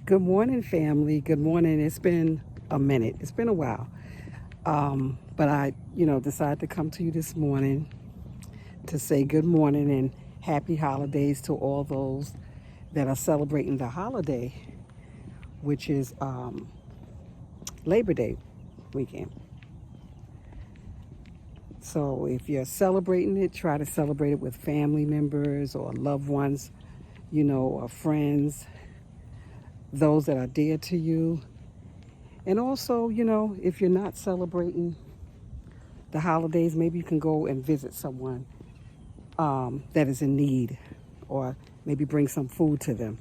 Good morning, family. Good morning. It's been a minute. It's been a while. But I decided to come to you this morning to say good morning and happy holidays to all those that are celebrating the holiday, which is Labor Day weekend. So if you're celebrating it, try to celebrate it with family members or loved ones, or friends, those that are dear to you. And also, if you're not celebrating the holidays, maybe you can go and visit someone that is in need, or maybe bring some food to them.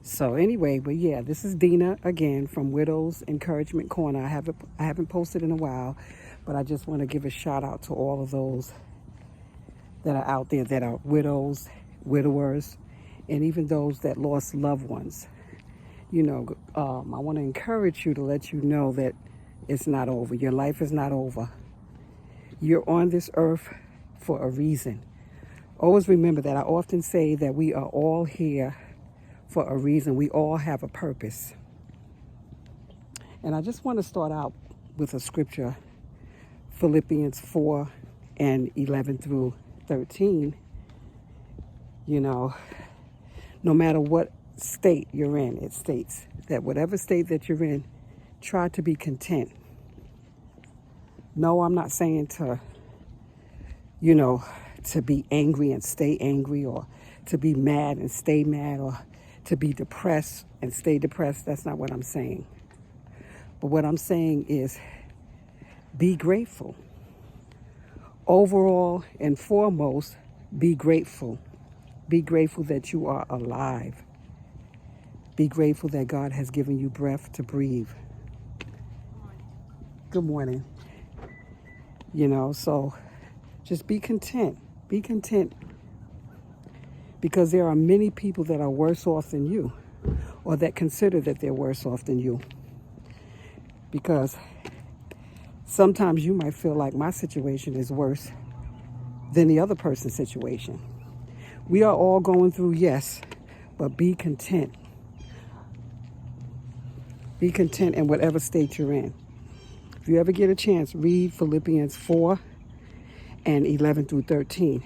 So anyway, but yeah, this is Dina again from Widows Encouragement Corner. I haven't posted in a while, but I just want to give a shout out to all of those that are out there that are widows, widowers, and even those that lost loved ones. I want to encourage you to let you know that it's not over. Your life is not over. You're on this earth for a reason. Always remember that. I often say that we are all here for a reason. We all have a purpose. And I just want to start out with a scripture, Philippians 4 and 11 through 13. No matter what state you're in, it states that whatever state that you're in, try to be content. No, I'm not saying to be angry and stay angry, or to be mad and stay mad, or to be depressed and stay depressed. That's not what I'm saying. But what I'm saying is be grateful. Overall and foremost, be grateful. Be grateful that you are alive. Be grateful that God has given you breath to breathe. Good morning. So just be content. Be content, because there are many people that are worse off than you, or that consider that they're worse off than you. Because sometimes you might feel like my situation is worse than the other person's situation. We are all going through, yes, but be content. Be content in whatever state you're in. If you ever get a chance, read Philippians 4 and 11 through 13.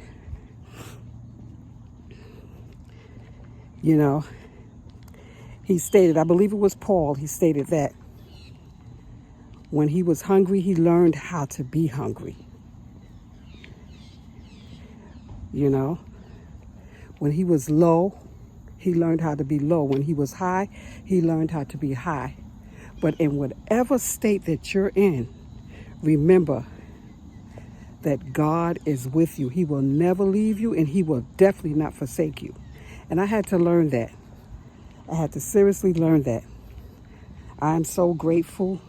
He stated, I believe it was Paul, he stated that when he was hungry, he learned how to be hungry. When he was low, he learned how to be low. When he was high, he learned how to be high. But in whatever state that you're in, remember that God is with you. He will never leave you, and he will definitely not forsake you. And I had to learn that. I had to seriously learn that. I'm so grateful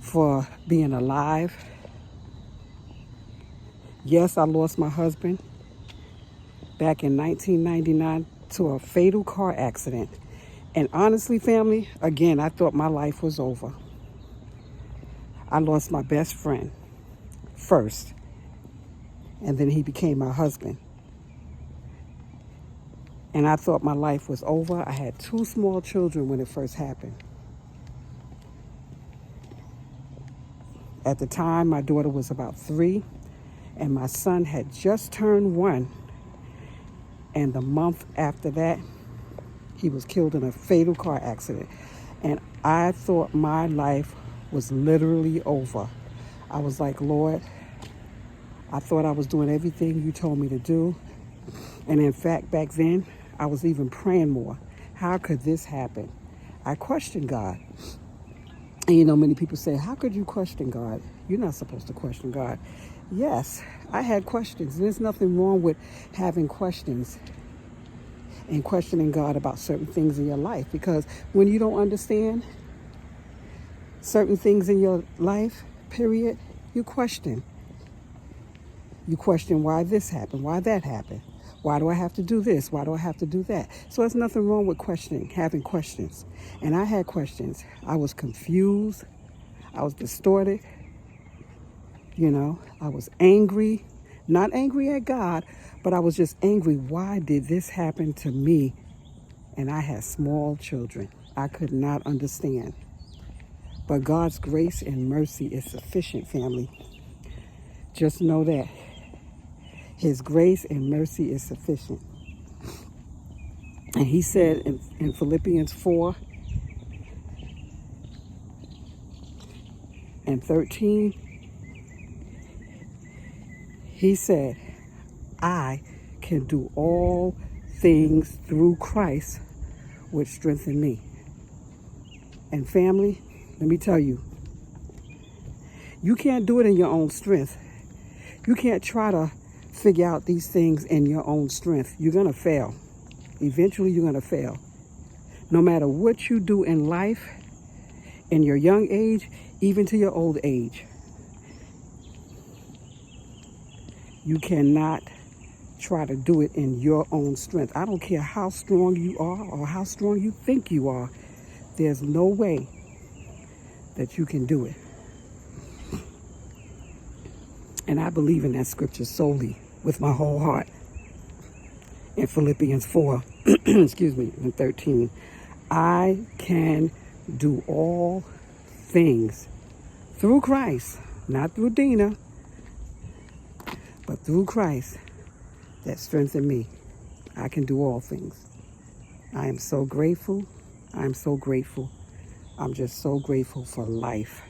for being alive. Yes, I lost my husband back in 1999 to a fatal car accident. And honestly, family, again, I thought my life was over. I lost my best friend first, and then he became my husband. And I thought my life was over. I had 2 small children when it first happened. At the time, my daughter was about 3, and my son had just turned 1. And the month after that, he was killed in a fatal car accident. And I thought my life was literally over. I was like, Lord, I thought I was doing everything you told me to do. And in fact, back then, I was even praying more. How could this happen? I questioned God. And many people say, how could you question God? You're not supposed to question God. Yes, I had questions. There's nothing wrong with having questions and questioning God about certain things in your life. Because when you don't understand certain things in your life, period, you question. You question why this happened, why that happened. Why do I have to do this? Why do I have to do that? So there's nothing wrong with questioning, having questions. And I had questions. I was confused. I was distorted. I was angry. Not angry at God, but I was just angry. Why did this happen to me? And I had small children. I could not understand. But God's grace and mercy is sufficient, family. Just know that His grace and mercy is sufficient. And He said in Philippians 4 and 13, He said, I can do all things through Christ, which strengthen me. And family, let me tell you, you can't do it in your own strength. You can't try to figure out these things in your own strength. You're going to fail. Eventually, you're going to fail. No matter what you do in life, in your young age, even to your old age, you cannot try to do it in your own strength. I don't care how strong you are or how strong you think you are. There's no way that you can do it. And I believe in that scripture solely with my whole heart. In Philippians 4, and 13, I can do all things through Christ, not through Dina, but through Christ that strengthen me. I can do all things. I am so grateful. I'm so grateful. I'm just so grateful for life.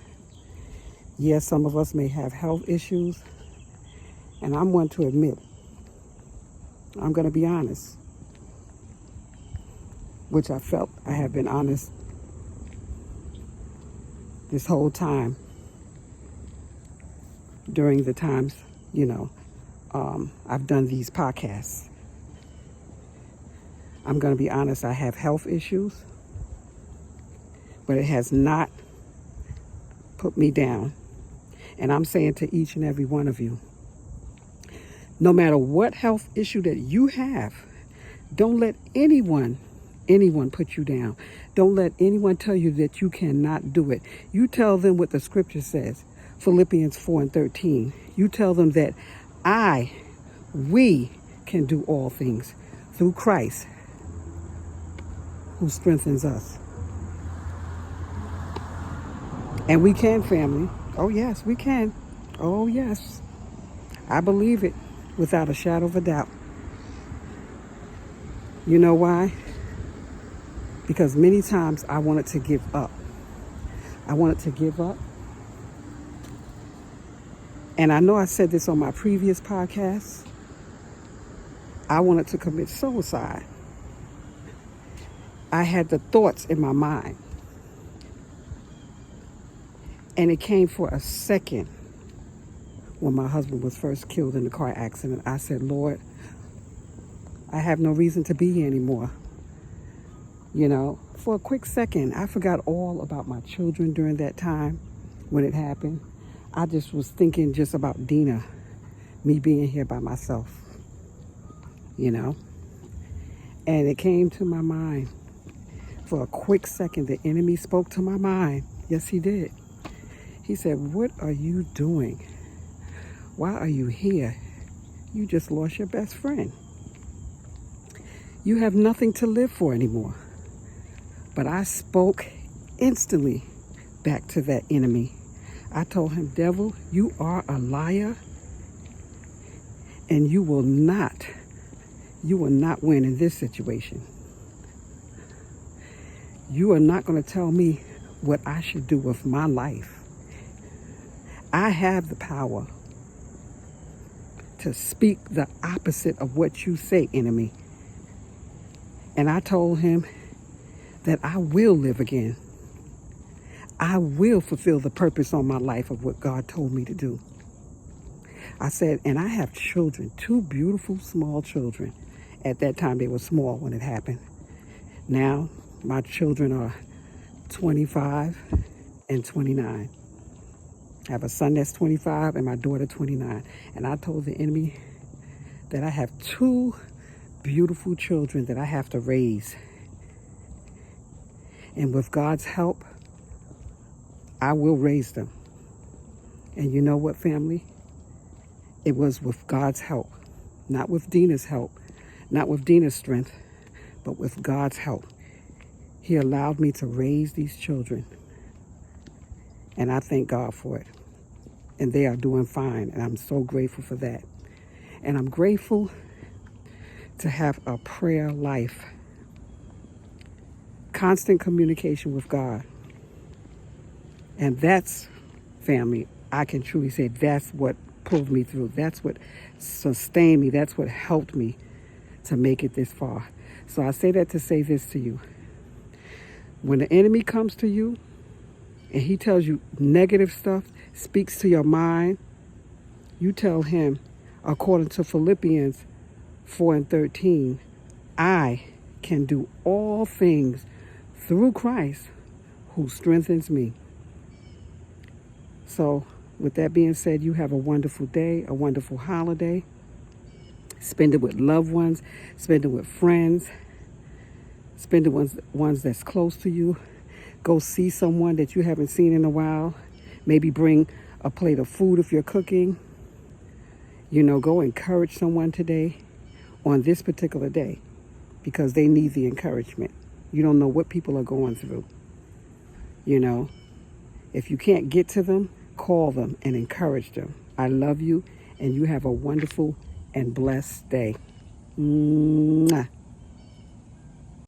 Yes, some of us may have health issues, and I'm one to admit, I'm going to be honest, which I felt I have been honest this whole time during the times, I've done these podcasts. I'm going to be honest, I have health issues, but it has not put me down. And I'm saying to each and every one of you, no matter what health issue that you have, don't let anyone put you down. Don't let anyone tell you that you cannot do it. You tell them what the scripture says, Philippians 4 and 13. You tell them that we can do all things through Christ who strengthens us. And we can, family. Oh, yes, we can. Oh, yes. I believe it without a shadow of a doubt. You know why? Because many times I wanted to give up. I wanted to give up. And I know I said this on my previous podcast. I wanted to commit suicide. I had the thoughts in my mind. And it came for a second when my husband was first killed in a car accident. I said, Lord, I have no reason to be here anymore. For a quick second, I forgot all about my children during that time when it happened. I just was thinking just about Dina, me being here by myself, And it came to my mind. For a quick second, the enemy spoke to my mind. Yes, he did. He said, what are you doing? Why are you here? You just lost your best friend. You have nothing to live for anymore. But I spoke instantly back to that enemy. I told him, devil, you are a liar, and you will not win in this situation. You are not going to tell me what I should do with my life. I have the power to speak the opposite of what you say, enemy. And I told him that I will live again. I will fulfill the purpose on my life of what God told me to do. I said, and I have children, 2 beautiful small children. At that time, they were small when it happened. Now, my children are 25 and 29. I have a son that's 25 and my daughter 29. And I told the enemy that I have 2 beautiful children that I have to raise. And with God's help, I will raise them. And you know what, family? It was with God's help, not with Dina's help, not with Dina's strength, but with God's help. He allowed me to raise these children, and I thank God for it. And they are doing fine, and I'm so grateful for that. And I'm grateful to have a prayer life, constant communication with God. And that's, family, I can truly say that's what pulled me through. That's what sustained me. That's what helped me to make it this far. So I say that to say this to you. When the enemy comes to you and he tells you negative stuff, speaks to your mind, you tell him, according to Philippians 4:13, I can do all things through Christ who strengthens me. So with that being said, you have a wonderful day, a wonderful holiday. Spend it with loved ones, spend it with friends, spend it with ones that's close to you. Go see someone that you haven't seen in a while. Maybe bring a plate of food if you're cooking. Go encourage someone today on this particular day because they need the encouragement. You don't know what people are going through. If you can't get to them, call them and encourage them. I love you, and you have a wonderful and blessed day. Mwah.